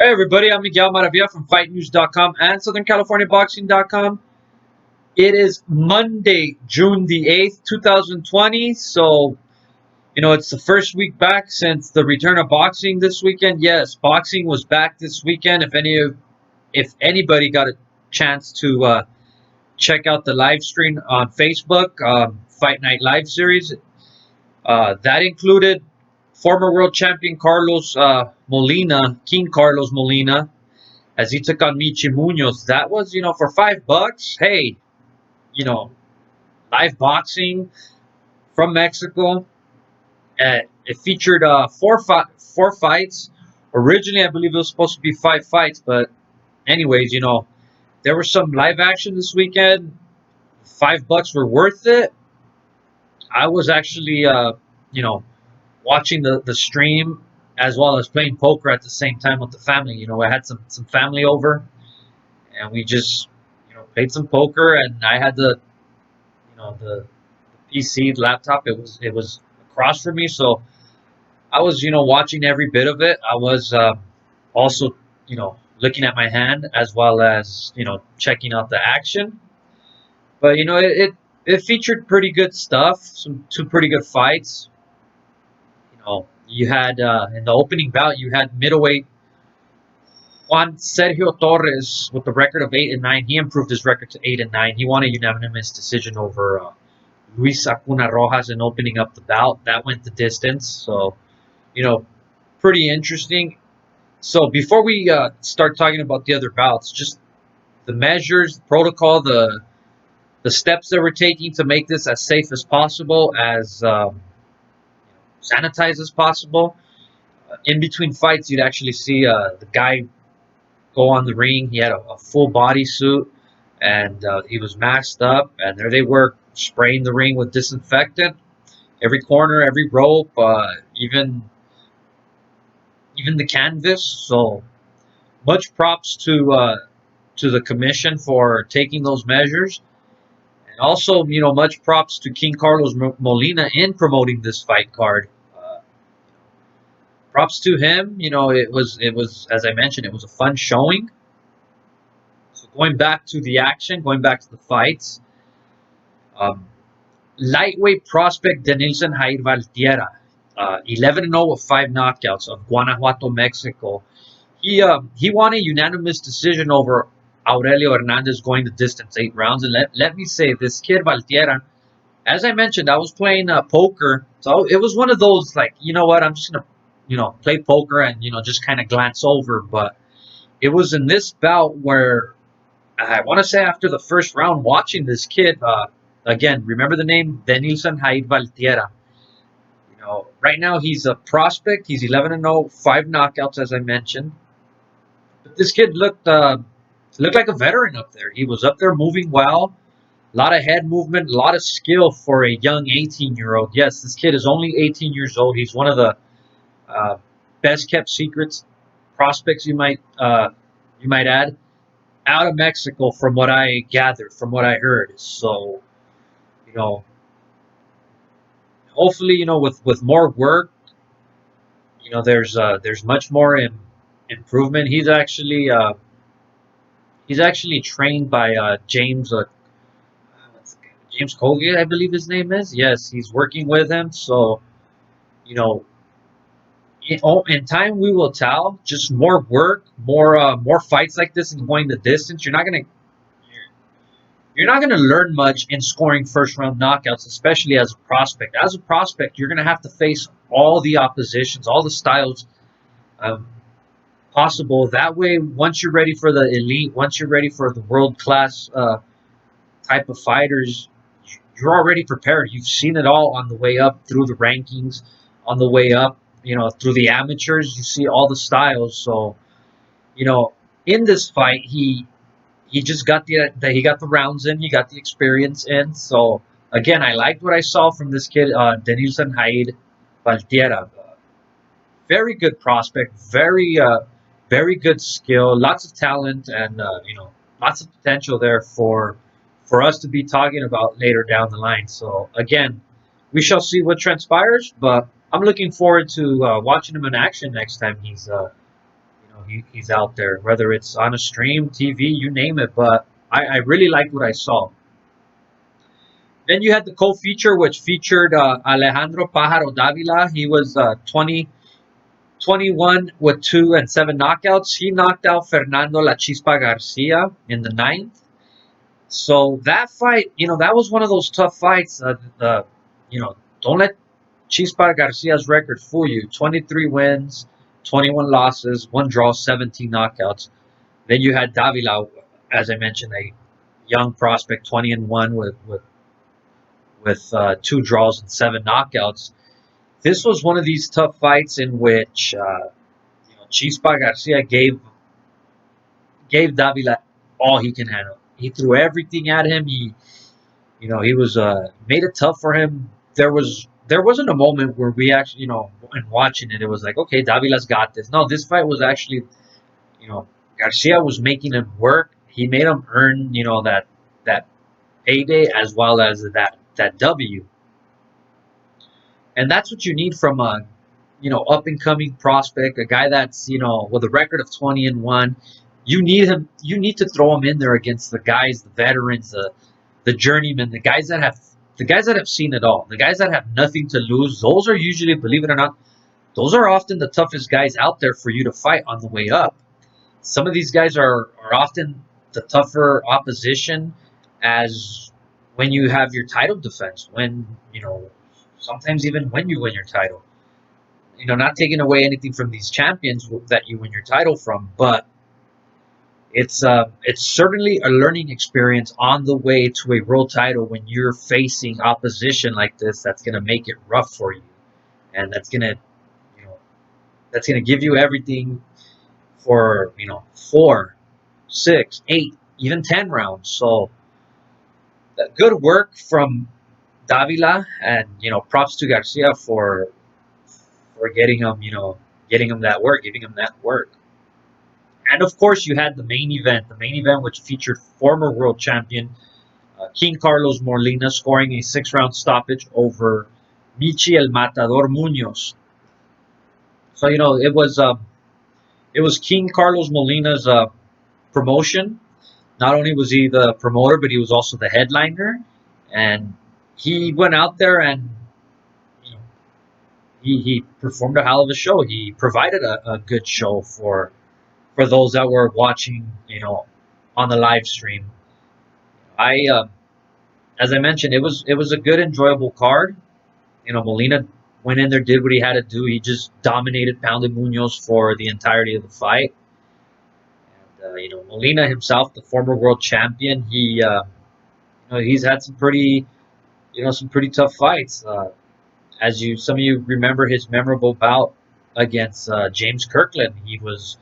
Hey everybody, I'm Miguel Maravilla from FightNews.com and SouthernCaliforniaBoxing.com. It is Monday, June the 8th, 2020. So, it's the first week back since the return of boxing this weekend. Yes, boxing was back this weekend. If anybody got a chance to check out the live stream on Facebook, Fight Night Live series, that included former world champion Carlos Molina, King Carlos Molina, as he took on Michi Munoz. That was, for $5. Hey, you know, live boxing from Mexico. It featured four fights. Originally, I believe it was supposed to be 5 fights, but anyways, there was some live action this weekend. $5 were worth it. I was actually, watching the stream as well as playing poker at the same time with the family. I had some family over, and we just played some poker, and I had the PC laptop. It was across from me, so I was watching every bit of it. I was also looking at my hand as well as checking out the action. But it featured pretty good stuff. Two pretty good fights. You had in the opening bout, you had middleweight Juan Sergio Torres with the record of 8-9. He improved his record to 8-9. He won a unanimous decision over Luis Acuna Rojas in opening up the bout. That went the distance. So, pretty interesting. So before we start talking about the other bouts, just the measures, the protocol, the steps that we're taking to make this as safe as possible, as sanitized as possible. In between fights, you'd actually see the guy go on the ring. He had a full body suit, and he was masked up, and there they were spraying the ring with disinfectant, every corner, every rope, even the canvas. So much props to the commission for taking those measures, and also much props to King Carlos Molina in promoting this fight card. Props to him. It was as I mentioned, it was a fun showing. So going back to the action, going back to the fights, um, lightweight prospect Denilson Jair Valtiera, 11-0 with 5 knockouts of Guanajuato, Mexico. He won a unanimous decision over Aurelio Hernandez, going the distance, 8 rounds. And let me say, this kid Valtiera, as I mentioned, I was playing poker, so it was one of those, like, you know what, I'm just gonna play poker and just kind of glance over. But it was in this bout where I want to say, after the first round, watching this kid, again, remember the name Denilson Jair Valtiera. Right now he's a prospect. He's 11-0, 5 knockouts, as I mentioned. But this kid looked like a veteran up there. He was up there moving well, a lot of head movement, a lot of skill for a young 18-year-old. Yes, this kid is only 18 years old. He's one of the best kept secrets prospects, you might add, out of Mexico, from what I gathered, from what I heard. So, hopefully, with more work, there's much more improvement. He's actually trained by James Colgate, I believe his name is. Yes, he's working with him. So, you know, in time we will tell. Just more work, more fights like this, and going the distance. You're not gonna learn much in scoring first round knockouts, especially as a prospect. As a prospect, you're gonna have to face all the oppositions, all the styles um, possible. That way, once you're ready for the elite, once you're ready for the world class type of fighters, you're already prepared. You've seen it all on the way up through the rankings, on the way up, through the amateurs. You see all the styles. So, you know, in this fight, he just got he got the rounds in, he got the experience in. So again, I liked what I saw from this kid, Denilson Jair Valtiera. Very good prospect, very good skill, lots of talent, and lots of potential there for us to be talking about later down the line. So again, we shall see what transpires, but I'm looking forward to watching him in action next time he's he's out there, whether it's on a stream, TV, you name it. But I really liked what I saw. Then you had the co-feature, which featured Alejandro Pájaro Davila. He was 21 with 2 and 7 knockouts. He knocked out Fernando La Chispa Garcia in the ninth. So that fight, that was one of those tough fights. Don't let Chispa Garcia's record fool you. 23 wins, 21 losses, 1 draw, 17 knockouts. Then you had Davila, as I mentioned, a young prospect, 20-1 with 2 draws and 7 knockouts. This was one of these tough fights in which Chispa Garcia gave Davila all he can handle. He threw everything at him. He was made it tough for him. There wasn't a moment where we actually, in watching it, it was like, okay, Davila's got this. No, this fight was actually, Garcia was making him work. He made him earn, that payday as well as that W. And that's what you need from a, up and coming prospect, a guy that's, with a record of 20-1. You need him. You need to throw him in there against the guys, the veterans, the journeymen, the guys that have seen it all, the guys that have nothing to lose. Those are usually, believe it or not, those are often the toughest guys out there for you to fight on the way up. Some of these guys are often the tougher opposition as when you have your title defense, when, sometimes even when you win your title. Not taking away anything from these champions that you win your title from, but it's certainly a learning experience on the way to a world title when you're facing opposition like this that's going to make it rough for you, and that's gonna give you everything for 4, 6, 8, even 10 rounds. So good work from Davila, and props to Garcia for getting him getting him that work, giving him that work. And of course, you had the main event which featured former world champion King Carlos Molina scoring a 6-round stoppage over Michi El Matador Munoz. So it was King Carlos Molina's promotion. Not only was he the promoter, but he was also the headliner, and he went out there and you know, he performed a hell of a show. He provided a good show for those that were watching, on the live stream. I As I mentioned, it was a good, enjoyable card. Molina went in there, did what he had to do. He just dominated, pounded Munoz for the entirety of the fight. And Molina himself, the former world champion, he's had some pretty tough fights. As some of you remember his memorable bout against James Kirkland, he was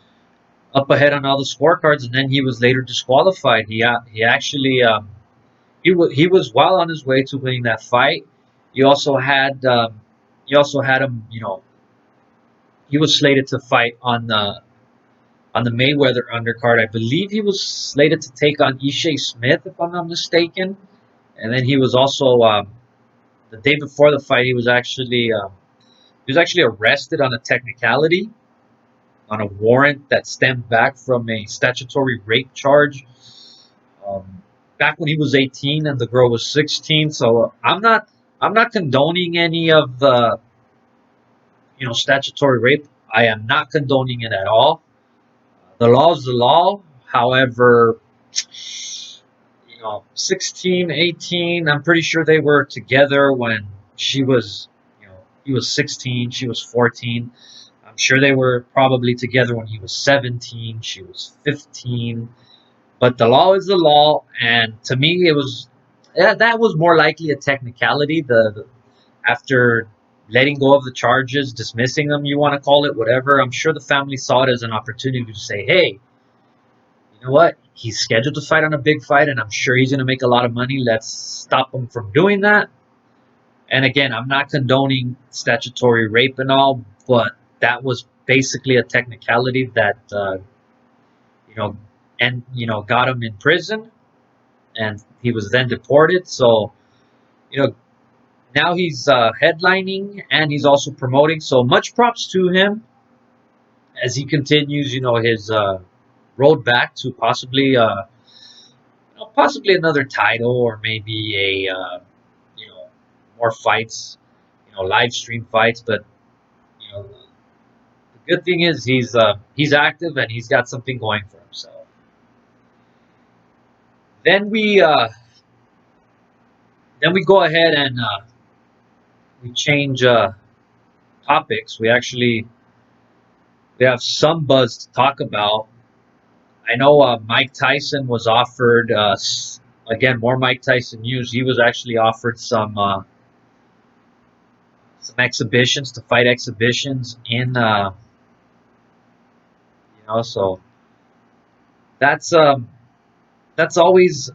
up ahead on all the scorecards, and then he was later disqualified. He actually he was well on his way to winning that fight. You also had him. He was slated to fight on the Mayweather undercard. I believe he was slated to take on Ishe Smith, if I'm not mistaken. And then he was also the day before the fight. He was actually arrested on a technicality, on a warrant that stemmed back from a statutory rape charge. Back when he was 18 and the girl was 16. So I'm not condoning any of the statutory rape. I am not condoning it at all. The law is the law. However, 16, 18, I'm pretty sure they were together when he was 16, she was 14. I'm sure they were probably together when he was 17, she was 15. But the law is the law, and to me, that was more likely a technicality. After letting go of the charges, dismissing them, you want to call it whatever. I'm sure the family saw it as an opportunity to say, hey, you know what? He's scheduled to fight on a big fight, and I'm sure he's going to make a lot of money. Let's stop him from doing that. And again, I'm not condoning statutory rape and all, but that was basically a technicality that got him in prison, and he was then deported. So now he's headlining and he's also promoting. So much props to him. as he continues, his road back to possibly another title, or maybe you know, more fights, live stream fights. But the good thing is he's active and he's got something going for himself. Then we go ahead and we change topics. We have some buzz to talk about. I know Mike Tyson was offered again, more Mike Tyson news. He was actually offered some exhibitions, to fight exhibitions in so that's that's always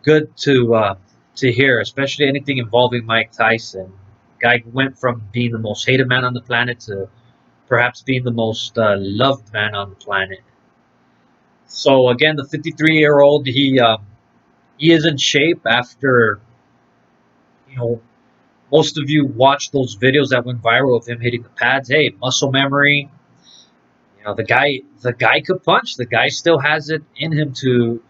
good to hear, especially anything involving Mike Tyson. Guy went from being the most hated man on the planet to perhaps being the most loved man on the planet. So again, the 53-year-old, he is in shape after you know most of you watched those videos that went viral of him hitting the pads. Hey, muscle memory. The guy could punch. The guy still has it in him to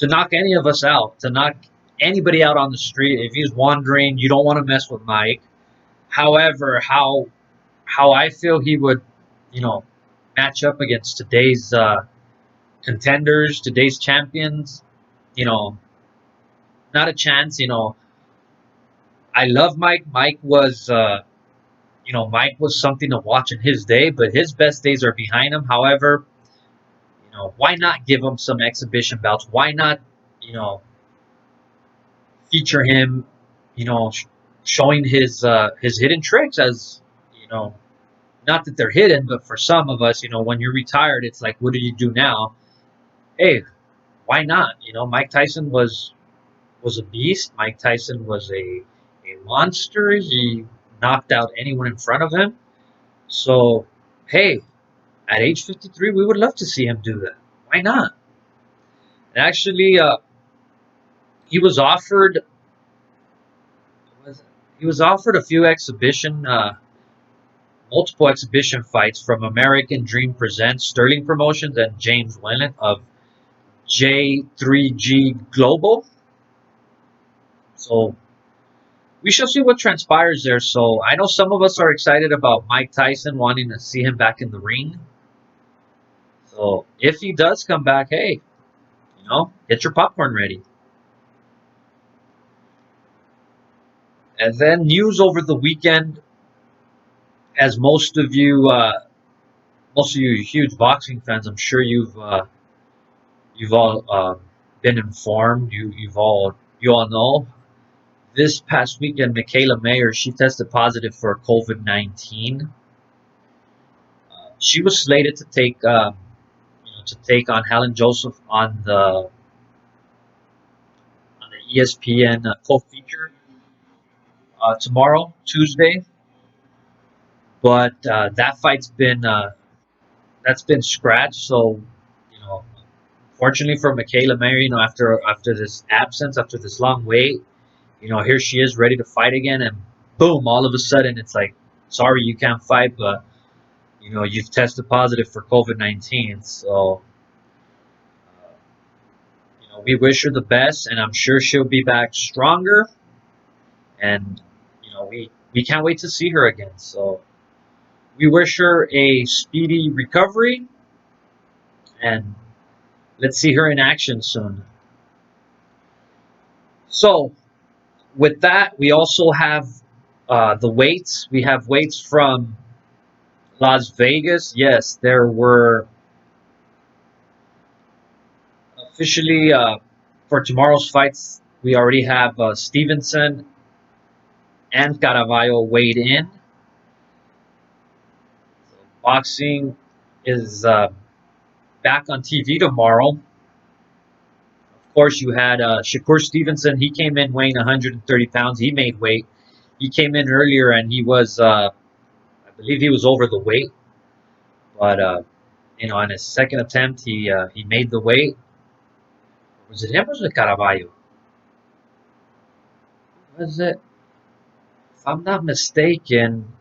knock any of us out, to knock anybody out on the street. If he's wandering, you don't want to mess with Mike. However, how I feel he would, you know, match up against today's contenders, today's champions, you know, not a chance. I love Mike. Mike was something to watch in his day, but his best days are behind him. However, why not give him some exhibition bouts? Why not, you know, feature him, showing his hidden tricks, as you know, not that they're hidden, but for some of us, when you're retired, it's like, what do you do now? Hey, why not? Mike Tyson was a beast. Mike Tyson was a monster. He knocked out anyone in front of him. So, hey, at age 53, we would love to see him do that. Why not? And actually, he was offered he was offered a few multiple exhibition fights from American Dream Presents, Sterling Promotions, and James Whelan of J3G Global. So we shall see what transpires there. So I know some of us are excited about Mike Tyson, wanting to see him back in the ring. So if he does come back, hey, get your popcorn ready. And then news over the weekend, as most of you huge boxing fans, I'm sure you've all been informed. You all know. This past weekend, Michaela Mayer, she tested positive for COVID-19. She was slated to take on Helen Joseph on the ESPN co-feature tomorrow, Tuesday, but that's been scratched. So, you know, fortunately for Michaela Mayer, after this absence, after this long wait, here she is ready to fight again, and boom, all of a sudden it's like, sorry, you can't fight, but you've tested positive for COVID-19. So, we wish her the best, and I'm sure she'll be back stronger. And we can't wait to see her again. So we wish her a speedy recovery, and let's see her in action soon. So with that, we also have the weights. We have weights from Las Vegas. Yes, there were officially for tomorrow's fights. We already have Stevenson and Caraballo weighed in. So boxing is back on TV tomorrow. Of course, you had Shakur Stevenson. He came in weighing 130 pounds. He made weight. He came in earlier and I believe he was over the weight. But on his second attempt, he made the weight. Was it him or was it Caraballo? Was it? If I'm not mistaken,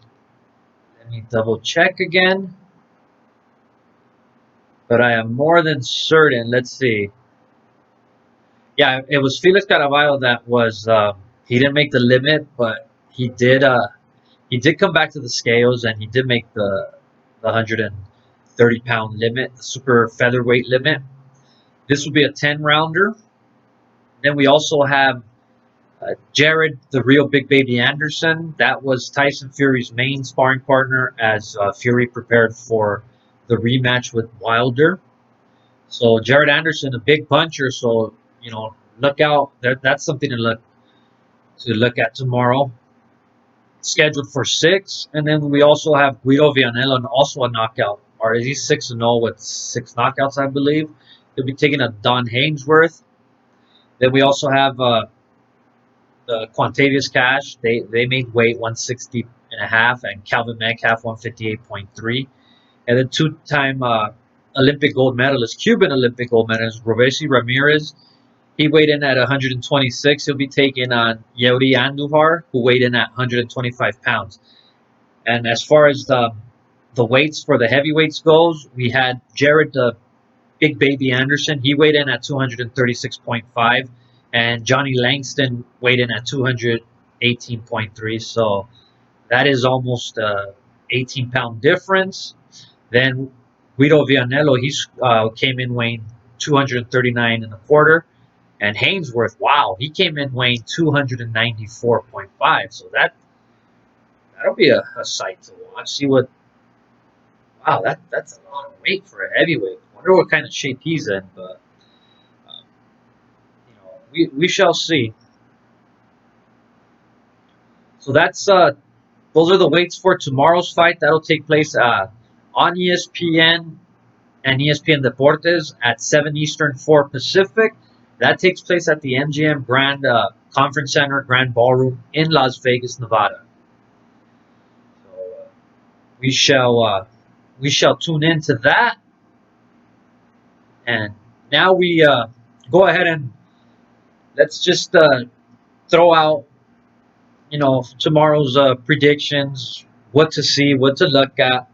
let me double check again. but I am more than certain. Let's see. Yeah, it was Felix Caraballo that was. He didn't make the limit, but he did. He did come back to the scales, and he did make the 130-pound limit, the super featherweight limit. This will be a 10 rounder. Then we also have Jared, the real Big Baby Anderson. That was Tyson Fury's main sparring partner as Fury prepared for the rematch with Wilder. So Jared Anderson, a big puncher. So look out. That's something to look at tomorrow. Scheduled for 6, and then we also have Guido Vianello, and also a knockout artist. He's 6-0 with 6 knockouts, I believe. He'll be taking a Don Hainsworth. Then we also have the Quantavious Cash. They made weight 160 and a half, and Calvin Metcalf 158.3. And then two-time Olympic gold medalist, Cuban Olympic gold medalist Robesi Ramirez. He weighed in at 126. He'll be taking on Yuri Andujar, who weighed in at 125 pounds. And as far as the weights for the heavyweights goes, we had Jared the Big Baby Anderson. He weighed in at 236.5, and Johnny Langston weighed in at 218.3. So that is almost a 18-pound difference. Then Guido Vianello, he came in weighing 239 and a quarter. And Hainsworth, wow, he came in weighing 294.5. So that'll be a sight to watch. See what, wow, that's a lot of weight for a heavyweight. Wonder what kind of shape he's in, but um, we shall see. So those are the weights for tomorrow's fight. That'll take place on ESPN and ESPN Deportes at 7 Eastern, 4 Pacific. That takes place at the MGM Grand Conference Center, Grand Ballroom in Las Vegas, Nevada. So we shall tune into that. And now we go ahead and let's just throw out tomorrow's predictions, what to see, what to look at.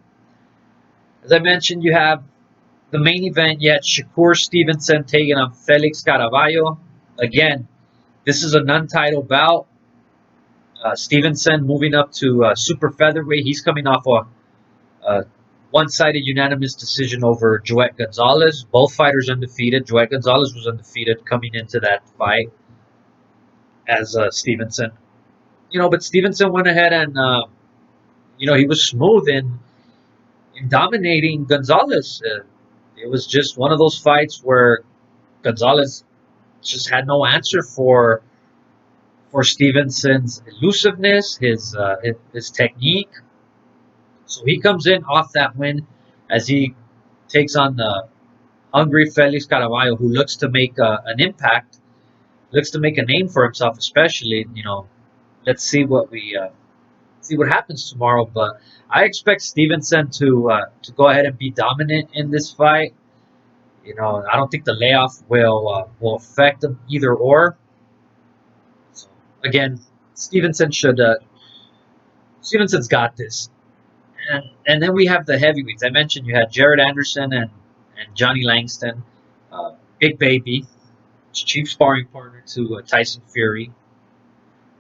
As I mentioned, you have the main event. You had Shakur Stevenson taking on Felix Caraballo. Again, this is a non-title bout. Stevenson moving up to super featherweight. He's coming off a one-sided unanimous decision over Joet Gonzalez. Both fighters undefeated. Joet Gonzalez was undefeated coming into that fight as Stevenson. But Stevenson went ahead and he was smooth in dominating Gonzalez. It was just one of those fights where Gonzalez just had no answer for Stevenson's elusiveness, his technique. So he comes in off that win as he takes on the hungry Felix Caraballo, who looks to make an impact, looks to make a name for himself. Especially, let's see what happens tomorrow. But I expect Stevenson to go ahead and be dominant in this fight. I don't think the layoff will affect him either or. So again, Stevenson's got this. And then we have the heavyweights. I mentioned you had Jared Anderson and Johnny Langston, Big Baby, chief sparring partner to Tyson Fury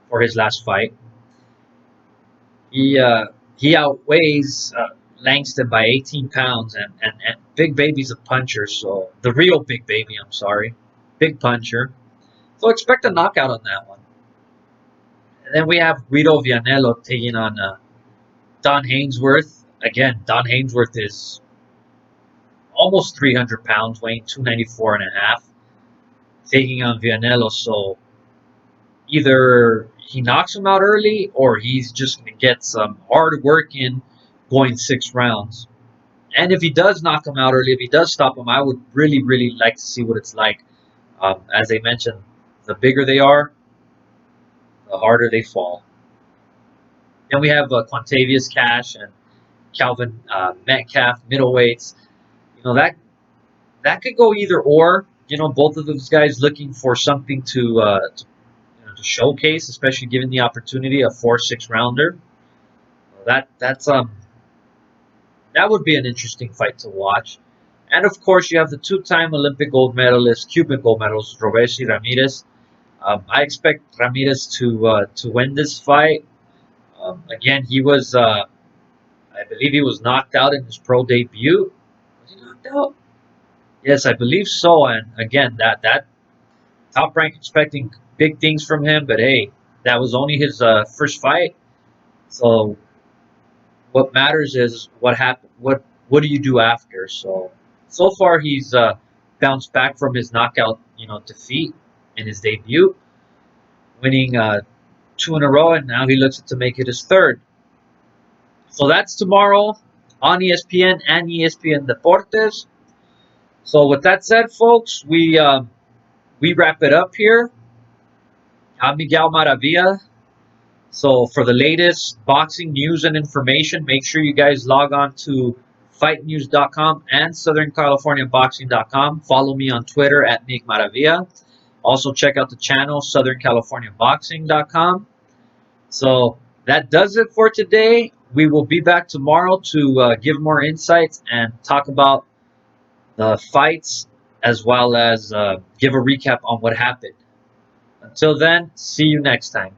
for his last fight. He outweighs Langston by 18 pounds, and Big Baby's a puncher, so the real Big Baby, I'm sorry, big puncher. So expect a knockout on that one. And then we have Guido Vianello taking on Don Hainsworth. Again, Don Hainsworth is almost 300 pounds, weighing 294 and a half, taking on Vianello. So either he knocks him out early or he's just going to get some hard work in going 6 rounds. And if he does knock him out early, if he does stop him, I would really, really like to see what it's like. As I mentioned, the bigger they are, the harder they fall. Then we have Quantavious Cash and Calvin Metcalf, middleweights. That could go either or. Both of those guys looking for something to showcase, especially given the opportunity, a 4-6 rounder. That would be an interesting fight to watch. And of course, you have the two-time Olympic gold medalist, Cuban gold medalist, Robeisy Ramirez. I expect Ramirez to win this fight. Again, I believe he was knocked out in his pro debut. Was he knocked out? Yes, I believe so. And again, that top rank expecting big things from him, but hey, that was only his first fight. So what matters is what happened. What do you do after? So far he's bounced back from his knockout, defeat in his debut, winning two in a row, and now he looks to make it his third. So that's tomorrow on ESPN and ESPN Deportes. So with that said, folks, we wrap it up here. I'm Miguel Maravilla. So for the latest boxing news and information, make sure you guys log on to fightnews.com and southerncaliforniaboxing.com. Follow me on Twitter at Mig Maravilla. Also check out the channel southerncaliforniaboxing.com. So that does it for today. We will be back tomorrow to give more insights and talk about the fights as well as give a recap on what happened. Until then, see you next time.